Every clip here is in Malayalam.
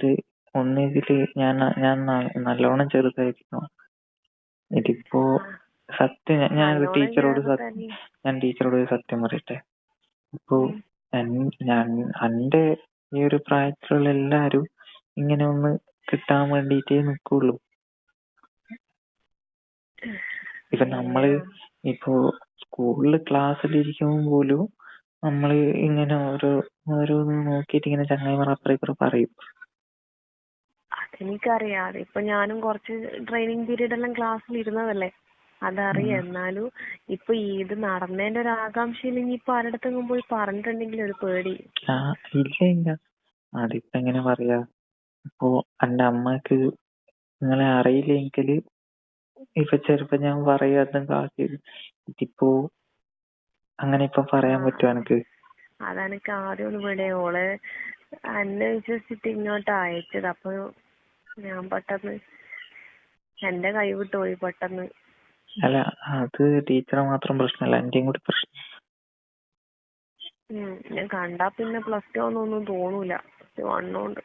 പറഞ്ഞിട്ട് ഒന്നിതില് ഞാൻ നല്ലോണം ചെറുതായിരുന്നു. ഇതിപ്പോ സത്യം ഞാൻ ടീച്ചറോട് ഒരു സത്യം പറയട്ടെ. ഇപ്പൊ എന്റെ ഈ ഒരു പ്രായത്തിലുള്ള എല്ലാരും ഇങ്ങനെ ഒന്ന് കിട്ടാൻ വേണ്ടിട്ടേ നിക്കുള്ളൂ. ഇപ്പൊ നമ്മള് ഇപ്പൊ സ്കൂളില് ക്ലാസ്സിലിരിക്കുമ്പോൾ പോലും നമ്മള് ഇങ്ങനെ ഓരോന്ന് നോക്കിയിട്ട് ഇങ്ങനെ ചങ്ങായിമാർ അപ്പുറം ഇപ്പുറം പറയും. അതെനിക്കറിയാം. അതിപ്പോ ഞാനും കുറച്ച് ട്രെയിനിങ് പീരീഡ് എല്ലാം ക്ലാസ്സിൽ ഇരുന്നതല്ലേ, അതറിയാം. എന്നാലും ഇപ്പൊ ഇത് നടന്നതിന്റെ ഒരു ആകാംക്ഷയിൽ ഇനിയിപ്പോ ആരുടെടുത്തെങ്കിലും പോയി പറഞ്ഞിട്ടുണ്ടെങ്കിൽ ഒരു പേടി. ഇല്ല അതിപ്പോ എങ്ങനെ പറയാ, ഇപ്പൊ എന്റെ അമ്മക്ക് നിങ്ങളെ അറിയില്ലെങ്കില് ഇപ്പൊ ചെറുപ്പം ഞാൻ പറയാതെ ഇതിപ്പോ അങ്ങനെ ഇപ്പൊ പറയാൻ പറ്റുമോ എനിക്ക്? അതെനിക്ക് ആദ്യം ഒന്ന് പേടിയാ. ഓള് എന്നെ വിശ്വസിച്ചിട്ട് ഇങ്ങോട്ട് അയച്ചത്. അപ്പൊ ഞാൻ പെട്ടെന്ന് എന്റെ കൈ വിട്ടു പോയി പെട്ടെന്ന്. അല്ല, അത് ടീച്ചറെ മാത്രം പ്രശ്നമല്ല, എന്റെയും കൂടി പ്രശ്നം. ഞാൻ കണ്ടാ പിന്നെ പ്ലസ് ടു ഒന്നും തോന്നൂല. വണ്ണോണ്ട്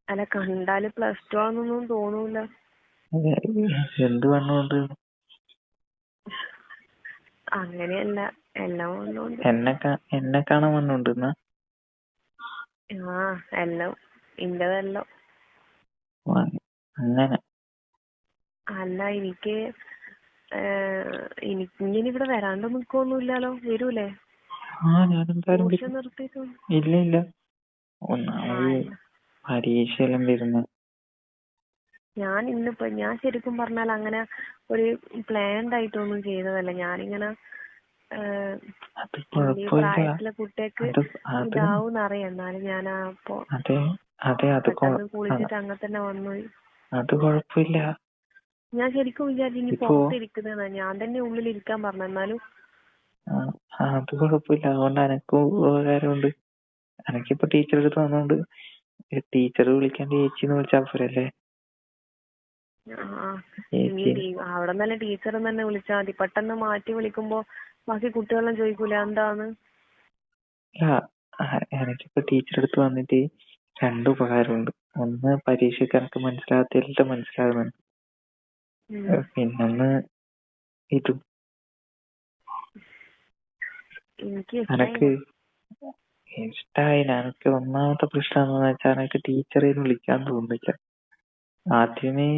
അല്ല, കണ്ടാല് പ്ലസ് ടു ആണെന്നൊന്നും തോന്നൂല. എന്ത് വണ്ണോണ്ട്? അങ്ങനെയല്ല, എല്ലാം വണ്ണോണ്ട്. എന്നെ കാണാൻ വണ്ണുണ്ട്. എല്ലാം ഇന്റതെല്ലാം അങ്ങനെ. അല്ല, എനിക്ക് ഇങ്ങനെ ഇവിടെ വരാണ്ട് നിക്കൊന്നുമില്ലല്ലോ. വരൂലേ? ഞാനെന്തായാലും ഇല്ല പരീക്ഷയെല്ലാം വരുന്നു. ഞാൻ ശരിക്കും പറഞ്ഞാൽ അങ്ങനെ ഒരു പ്ലാൻഡ് ആയിട്ടൊന്നും ചെയ്തതല്ല. ഞാനിങ്ങനെ ഈ പ്രായത്തിലെ കുട്ടിയൊക്കെ ഇതാവും അറിയാം. എന്നാലും ഞാൻ അപ്പൊ പെട്ടെന്ന് കുളിച്ചിട്ട് അങ്ങനെ തന്നെ വന്നു. അത് കുഴപ്പമില്ല. ഞാൻ ശരിക്കും വിചാരിച്ചു ഇനി പുറത്തിരിക്കുന്നതാ, ഞാൻ തന്നെ ഉള്ളിൽ ഇരിക്കാൻ പറഞ്ഞു. എന്നാലും അത് കുഴപ്പമില്ല. അതുകൊണ്ട് എനക്കും ഉപകാരമുണ്ട്. എനക്കിപ്പോ ടീച്ചർ അടുത്ത് വന്നോണ്ട് ടീച്ചർ വിളിക്കാണ്ട് ചേച്ചിന്ന് വിളിച്ചാൽ പോരല്ലേ? അവിടെ നല്ല ടീച്ചർ തന്നെ വിളിച്ചാൽ മതി. പെട്ടെന്ന് മാറ്റി വിളിക്കുമ്പോ ബാക്കി കുട്ടികളെല്ലാം ചോദിക്കൂലേ എന്താന്ന്? എനിക്കിപ്പോ ടീച്ചർ അടുത്ത് വന്നിട്ട് രണ്ട് ഉപകാരമുണ്ട്. ഒന്ന്, പരീക്ഷയ്ക്ക് എനിക്ക് മനസ്സിലാകത്തെല്ലാം മനസ്സിലാകുന്നുണ്ട്. പിന്നൊന്ന് ഇതും എനിക്ക് ഇഷ്ടായി. എനിക്ക് ഒന്നാമത്തെ പ്രശ്നം എന്താന്ന് വെച്ചാൽ എനിക്ക് ടീച്ചറേന്ന് വിളിക്കാൻ തോന്നുന്നില്ല. ആദ്യമേ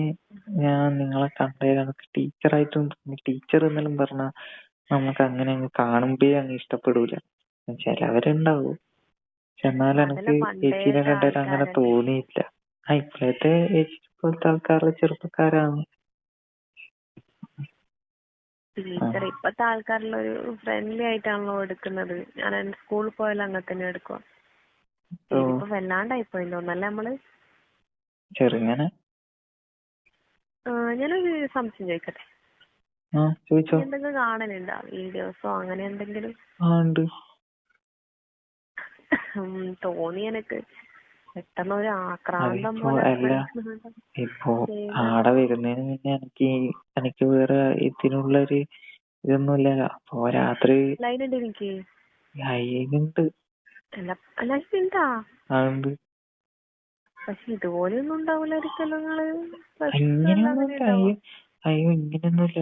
ഞാൻ നിങ്ങളെ കണ്ടതിൽ എനിക്ക് ടീച്ചറായിട്ടും തോന്നി. ടീച്ചർ എന്നെല്ലാം പറഞ്ഞാൽ നമുക്ക് അങ്ങനെ അങ്ങ് കാണുമ്പേ അങ്ങ് ഇഷ്ടപ്പെടൂല. ചിലവരുണ്ടാവും. പക്ഷെ എന്നാലും എനിക്ക് ചേച്ചീനെ കണ്ടതിൽ അങ്ങനെ തോന്നിയില്ല. ഇപ്പോഴത്തെ ചേച്ചി പോലത്തെ ആൾക്കാരുടെ ചെറുപ്പക്കാരാണ്. ടീച്ചർ ഇപ്പത്തെ ആൾക്കാരെല്ലാം ഒരു ഫ്രണ്ട്ലി ആയിട്ടാണല്ലോ എടുക്കുന്നത്. ഞാൻ സ്കൂളിൽ പോയാലും അങ്ങനെ തന്നെ എടുക്കുക. ഇതിപ്പോ വല്ലാണ്ടായിപ്പോയല്ലോ ഒന്നല്ല നമ്മള്. ചെറുങ്ങനെ ഞാനൊരു സംശയം ചോദിക്കട്ടെ? എന്തെങ്കിലും കാണലുണ്ടോ വീഡിയോസോ അങ്ങനെ എന്തെങ്കിലും? തോന്നി എനിക്ക് പെട്ടെന്ന് ഒരു ആക്രാന്തം പോലെ. ഇപ്പൊ ആടെ വരുന്നതിന് മുന്നേ എനിക്ക് വേറെ ഇതിനുള്ളൊരു ഇതൊന്നുമില്ല. അപ്പൊ രാത്രി ലൈനുണ്ട്. പക്ഷെ ഇതുപോലെയൊന്നും ഉണ്ടാവില്ലായിരിക്കല്ലോ നിങ്ങള്? ഇങ്ങനെയൊന്നുമില്ല. ഇങ്ങനെയൊന്നുമില്ല.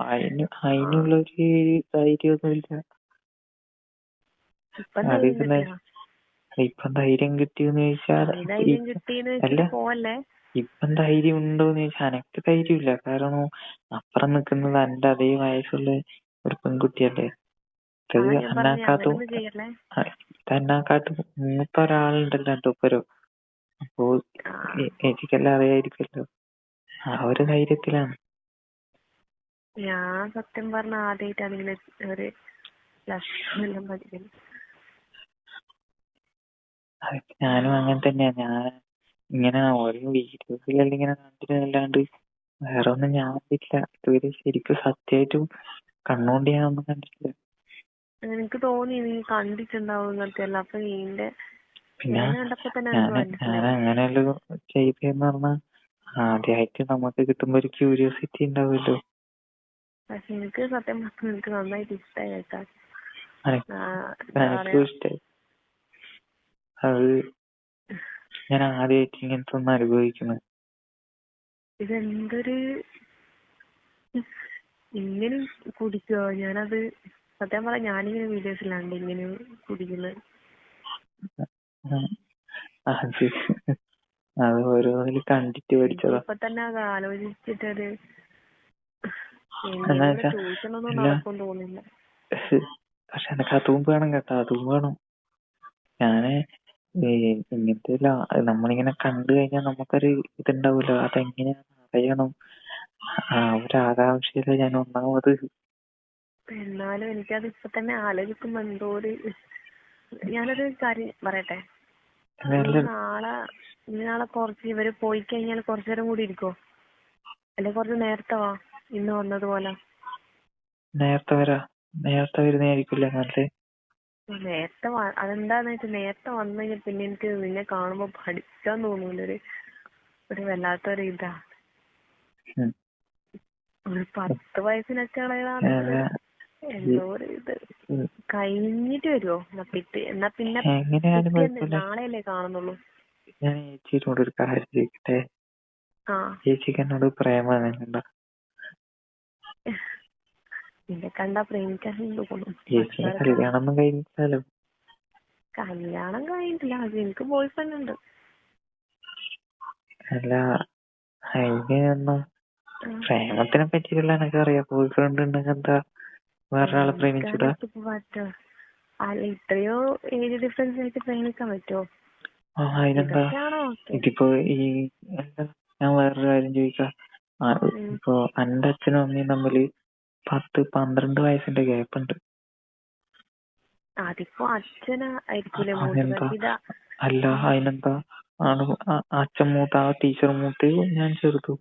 അതിനുള്ളൊരു ധൈര്യമൊന്നുമില്ല. ഇപ്പം ധൈര്യം കിട്ടിയെന്ന് ചോദിച്ചാൽ ഇപ്പം ധൈര്യം ഉണ്ടോന്ന് ചോദിച്ചാൽ എനക്ക് ധൈര്യമില്ല. കാരണം അപ്പുറം നിൽക്കുന്നത് എന്റെ അതേ വയസ്സുള്ള ഒരു പെൺകുട്ടിയല്ലേ. ഇതെന്നാക്കാട്ടും മൂത്ത ഒരാളുണ്ടല്ലോ എന്റെ ഒപ്പരം. അപ്പൊ ചേച്ചിക്കെല്ലാം അറിയായിരിക്കല്ലോ. ആ ഒരു ധൈര്യത്തിലാണ്. ഞാൻ സത്യം പറഞ്ഞ ആദ്യമായിട്ടാണ് ഇങ്ങനെ ഒരു ലക്ഷണം പഠിക്കുന്നത്. ഞാനും അങ്ങനെ തന്നെയാ. ഞാൻ ഇങ്ങനെ ഓരോ വീഡിയോസിലെല്ലാം ഇങ്ങനെ കണ്ടിട്ടല്ലാണ്ട് വേറെ ഒന്നും ഞാൻ കണ്ടിട്ടില്ല. ഇതുവരെ ശരിക്കും സത്യമായിട്ടും കണ്ണുകൊണ്ട് ഞാനൊന്നും കണ്ടിട്ടില്ല. എനിക്ക് തോന്നി നീ കണ്ടിട്ടുണ്ടാവും ഇങ്ങനത്തെ എല്ലാം. അപ്പൊ പിന്നെ ഞാൻ അങ്ങനെയല്ലോ ചെയ്തെന്ന് പറഞ്ഞാ ആദ്യമായിട്ട് നമുക്ക് കിട്ടുമ്പോ ഒരു ക്യൂരിയോസിറ്റി ഉണ്ടാവുമല്ലോ. പക്ഷെ എനിക്ക് സത്യം പറഞ്ഞാൽ എനിക്ക് നന്നായിട്ട് ഇഷ്ടമായി കേട്ടാ. എനിക്കും ഇഷ്ടായി. അത് ഞാൻ ആദ്യമായിട്ട് ഇങ്ങനത്തെ ഒന്ന് അനുഭവിക്കുന്നത്. ഇതെന്തൊരു ഇങ്ങനെ കുടിക്കോ? ഞാനത് സത്യം പറഞ്ഞാൽ ഞാനിങ്ങനെ വീഡിയോസിലാണ്ട് ഇങ്ങനെ കുടിക്കുന്നത്. അത് അത് ഓരോന്നിൽ കണ്ടിട്ട് പഠിച്ചതാ. ഇപ്പൊ തന്നെ അത് ആലോചിച്ചിട്ടൊരു എന്നാ എങ്ങനെ വെച്ചാ ട്യൂഷനൊന്നും എല്ലാ നടക്കും തോന്നില്ല. പക്ഷെ എനക്ക് അതും വേണം കേട്ടോ, അതും വേണം. ഞാന് ഇങ്ങനത്തെ നമ്മളിങ്ങനെ കണ്ടു കഴിഞ്ഞാൽ നമുക്കൊരു ഇതുണ്ടാവൂലോ, അതെങ്ങനെയാന്ന് അറിയണം. ഒരാകാംക്ഷയില് ഞാൻ ഒന്നാമത്. എന്നാലും എനിക്കത് ഇപ്പൊ തന്നെ ആലോചിക്കുമ്പോ എന്തോ ഒരു ഞാനൊരു കാര്യം പറയട്ടെ. നീ നാളെ കുറച്ച് ഇവര് പോയി കഴിഞ്ഞാൽ കുറച്ചു നേരം കൂടി ഇരിക്കോ? അല്ലെ കുറച്ച് നേരത്തെ വാ, ഇന്ന് വന്നതുപോലെ. നേരത്തെ വരുന്നതായിരിക്കില്ല നല്ലത്. നേരത്തെ അതെന്താന്ന് വെച്ചാൽ നേരത്തെ വന്നു കഴിഞ്ഞാൽ പിന്നെ എനിക്ക് നിന്നെ കാണുമ്പോ പഠിക്കാൻ തോന്നൂല. ഒരു വല്ലാത്തൊരു ഇതാ. ഒരു 10 വയസ്സിനൊക്കെ ഇളയതാണെങ്കിൽ എന്തോ ഒരു ഇത് കഴിഞ്ഞിട്ട് വരുമോ? എന്നാ പിന്നെ പിറ്റേന്ന് നാളെയല്ലേ കാണുന്നുള്ളൂ. ഞാൻ ചേച്ചിയോട് ഒരു കാര്യം ചോദിക്കട്ടെ? ചേച്ചിക്ക് എന്നോട് പ്രേമമുണ്ടോ? നിന്നെ കണ്ടാ പ്രേമിക്കാനും തോന്നും. ചേച്ചിനെ കല്യാണം ഒന്നും കഴിഞ്ഞില്ലല്ലോ? കല്യാണം കഴിഞ്ഞിട്ടില്ല, അത് എനിക്ക് ബോയ് ഫ്രണ്ട് ഉണ്ട്. അല്ല, അതിനൊന്നും പ്രേമത്തിനെ പറ്റിയുള്ള എനിക്ക് അറിയാം. ബോയ് ഫ്രണ്ട് ഉണ്ടെങ്കിൽ എന്താ വേറൊരാളെ പ്രേമിച്ചൂടാ? അല്ല, ഇത്രയോ ഏജ് ഡിഫറൻസ് ആയിട്ട് പ്രേമിക്കാൻ പറ്റുമോ? അതിനെന്താ? ഇതിപ്പോ ഞാൻ വേറൊരു കാര്യം ചോദിക്കാം. ഇപ്പൊ എന്റെ അച്ഛനും അമ്മയും തമ്മില് 10-12 വയസ്സിന്റെ ഗ്യാപ്പ് ഉണ്ട്. അതിപ്പോ അച്ഛനായിരിക്കൂലേ അല്ല, അതിനെന്താ? അച്ഛൻ മൂത്ത, ടീച്ചർ മൂത്ത്, ഞാൻ ചെറുതു,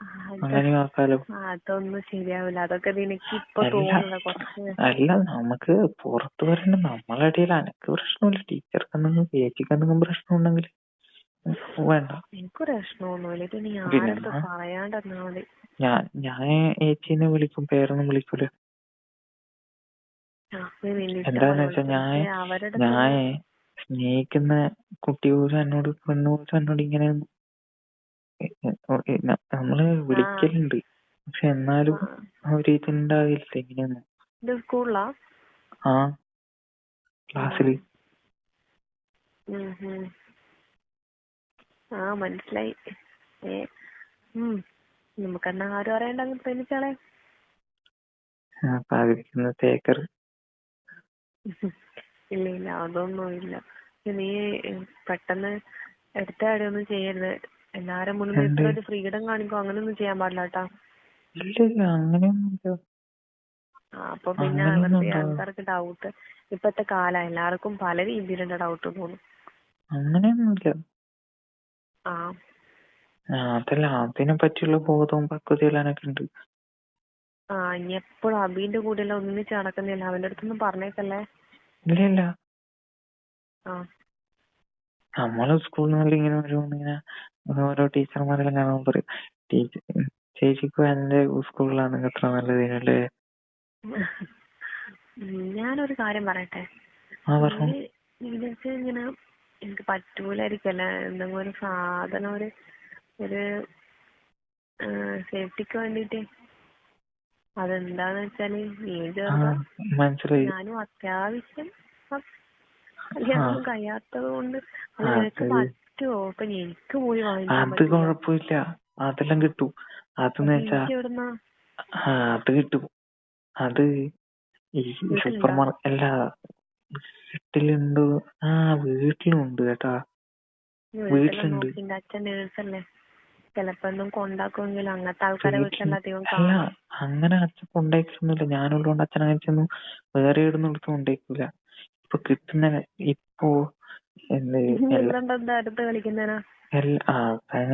അങ്ങനെ ആക്കാലോ. അതൊന്നും ശരിയാവില്ല. അതൊക്കെ നിനക്ക് ഇപ്പൊ തോന്നുന്ന കുറച്ച്. അല്ല, നമുക്ക് പുറത്ത് വരണ്ട. നമ്മളിടയിൽ എനക്ക് പ്രശ്നമില്ല. ടീച്ചർക്ക് എന്തെങ്കിലും ചേച്ചിക്ക് എന്തെങ്കിലും പ്രശ്നം ഉണ്ടെങ്കിൽ വേണ്ട. എനിക്ക് പ്രശ്നമൊന്നുമില്ല. പിന്നെ ആരടുത്ത് പറയാണ്ടെന്നാ മതി. ഞാൻ ഏച്ചീനെ വിളിക്കും, പേരൊന്നും വിളിക്കൂല. എന്താന്ന് വെച്ചാ ഞാൻ സ്നേഹിക്കുന്ന കുട്ടി പോലും എന്നോട്, പെണ്ണു പോലും എന്നോട് ഇങ്ങനെ നമ്മള് വിളിക്കലുണ്ട്. പക്ഷെ എന്നാലും ഒരു ഇതുണ്ടാവില്ല ഇങ്ങനെയൊന്നും. സ്കൂളിലാ? ആ, ക്ലാസ്സില്. മനസ്സിലായി. നമുക്കെന്നാ ആരും അറിയണ്ടങ്ങ് പ്രേമിച്ചാളെ. തേക്കർ. ഇല്ല അതൊന്നും ഇല്ല. നീ പെട്ടെന്ന് എടുത്ത കാര്യമൊന്നും ചെയ്യരുത്. എല്ലാരും മുന്നിൽ ഇത്ര ഒരു ഫ്രീഡം കാണിക്കും, അങ്ങനെയൊന്നും ചെയ്യാൻ പാടില്ല കേട്ടാ. ഇല്ല, അങ്ങനെയൊന്നുമില്ല. അപ്പൊ പിന്നെ വെറുതെ ആൾക്കാർക്ക് ഡൗട്ട്. ഇപ്പത്തെ കാലം എല്ലാവർക്കും പല രീതിയിലുള്ള ഡൗട്ട് തോന്നും. അങ്ങനെയൊന്നുമില്ല. അതല്ല, അതിനെ പറ്റിയുള്ള ബോധവും പക്വതയും എനക്ക് ഉണ്ട്. ഇനി എപ്പോഴും അബീന്റെ കൂടെ എല്ലാം ഒന്നിച്ച് നടക്കുന്നില്ല. അവന്റെ അടുത്തൊന്നും പറഞ്ഞേക്കല്ലേ. ഇല്ല, നമ്മള് സ്കൂളിൽ നിന്ന് ഇങ്ങനെ ഓരോ ടീച്ചർമാരെല്ലാം കാണാൻ പറയും, ചേച്ചിക്കും എന്റെ സ്കൂളിലാണ് എത്ര നല്ലതിനല്ലേ. ഞാനൊരു കാര്യം പറയട്ടെ? ഇങ്ങനെ എനിക്ക് പറ്റൂലായിരിക്കല്ല എന്തെങ്കിലും ഒരു സാധനം, ഒരു സേഫ്റ്റിക്ക് വേണ്ടിട്ട്. അതെന്താന്ന് വെച്ചാല് ഞാനും അത്യാവശ്യം കല്യാണം കഴിയാത്തത് കൊണ്ട് നിനക്ക് പറ്റുമോ? ഇപ്പൊ എനിക്ക് പോയി വാങ്ങിക്കാൻ അത് കുഴപ്പമില്ല, അതെല്ലാം കിട്ടും. അതെന്ന് വെച്ചാ അത് കിട്ടും. അത് ഈ സൂപ്പർ മാർക്കറ്റ് അല്ല, വീട്ടിലുണ്ട്. വീട്ടിലുണ്ട് കേട്ടാ, വീട്ടിലുണ്ട്. അച്ഛൻ നേഴ്സല്ലേ, ചിലപ്പോ ഒന്നും കൊണ്ടാക്കുമെങ്കിലും അങ്ങനത്തെ ആൾക്കാരെ വീട്ടിലല്ല അധികം. അല്ല, അങ്ങനെ അച്ഛൻ കൊണ്ടേക്കൊന്നുമില്ല. ഞാനുള്ളതുകൊണ്ട് അച്ഛൻ അയച്ചൊന്നും വേറെ ഇടുന്ന എടുത്ത് കൊണ്ടേക്കൂല. ഇപ്പൊ കിട്ടുന്ന അടുത്ത് കളിക്കുന്നതിനാ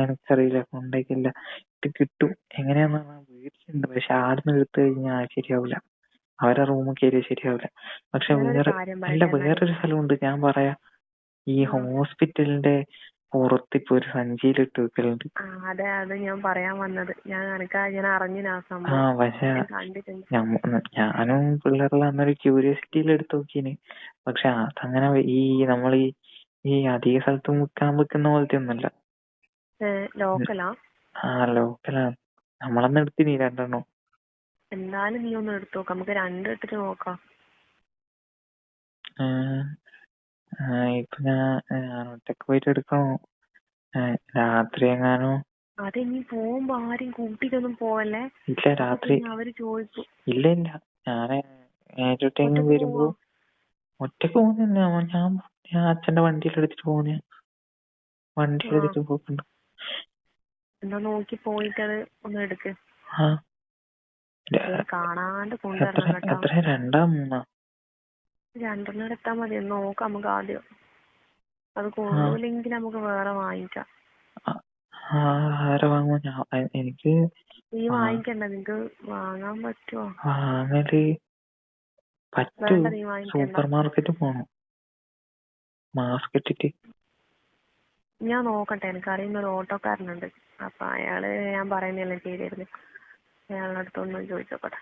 എനിക്കറിയില്ല, കൊണ്ടേക്കില്ല. ഇത് കിട്ടും. എങ്ങനെയാന്ന് പറഞ്ഞാൽ വീട്ടിലുണ്ട്, പക്ഷെ ആടുന്ന് എടുത്തു കഴിഞ്ഞാൽ ശരിയാവില്ല. അവരെ റൂമിൽ കയറിയാൽ ശരിയാവില്ല. പക്ഷെ വേറൊരു സ്ഥലമുണ്ട്, ഞാൻ പറയാം. ഈ ഹോസ്പിറ്റലിന്റെ പുറത്തിപ്പോ ഒരു സഞ്ചിയിലിട്ട് വെക്കലുണ്ട്. അതെ, അത് ഞാൻ പറയാൻ വന്നത്. ഞാൻ അറിഞ്ഞ പക്ഷെ ഞാനും പിള്ളേരെല്ലാം അന്നൊരു ക്യൂരിയോസിറ്റിയിൽ എടുത്ത് നോക്കീന്. പക്ഷെ അതങ്ങനെ ഈ നമ്മളീ ഈ അധിക സ്ഥലത്ത് വിൽക്കാൻ വെക്കുന്ന പോലത്തെ ഒന്നുമല്ല. ലോക്കലാ? ആ ലോക്കലാണ്. നമ്മളന്ന് എടുത്തിനി 2 എന്തായാലും നീ ഒന്ന് എടുത്തു നോക്കാം, നമുക്ക് 2 ഇട്ടിട്ട് നോക്കാം. ഇപ്പൊ ഞാൻ ഒറ്റക്ക് പോയിട്ട് എടുക്കണോ? രാത്രി എങ്ങാനോ? അതെ, നീ പോകുമ്പോ ആരും കൂട്ടിട്ടൊന്നും പോവല്ലേ. ഇല്ല രാത്രി അവര് ചോദിക്കും. ഇല്ല ഞാന് നേരിട്ടെങ്കിലും വരുമ്പോ ഒറ്റക്ക് പോകുന്ന ഞാൻ അച്ഛന്റെ വണ്ടിയിലെടുത്തിട്ട് പോകുന്ന വണ്ടിയിലെടുത്ത് പോക്കുണ്ട്. എന്താ നോക്കി പോയിട്ടത് ഒന്ന് എടുക്ക്. കാണാണ്ട് കൊണ്ടുവരണം കേട്ടോ. എത്ര 2 3 2 എടുത്താ മതി, നോക്കാം നമുക്ക് ആദ്യം. അത് കൊള്ളൂല്ലെങ്കിൽ നമുക്ക് വേറെ വാങ്ങിക്കാം. ആരെ വാങ്ങും? എനിക്ക് നീ വാങ്ങിക്കണ്ട, നിനക്ക് വാങ്ങാൻ പറ്റുമോ? വാങ്ങല് പറ്റൂ. സൂപ്പർ മാർക്കറ്റ് പോണം, മാസ്ക് ഇട്ടിട്ട്. ഞാൻ നോക്കട്ടെ, എനിക്കറിയുന്ന ഒരു ഓട്ടോക്കാരനുണ്ട്, അപ്പൊ അയാള് ഞാൻ പറയുന്നതെല്ലാം ചെയ്തിരുന്നു. അയാളുടെ അടുത്തൊന്ന് ചോദിച്ചോക്കട്ടെ.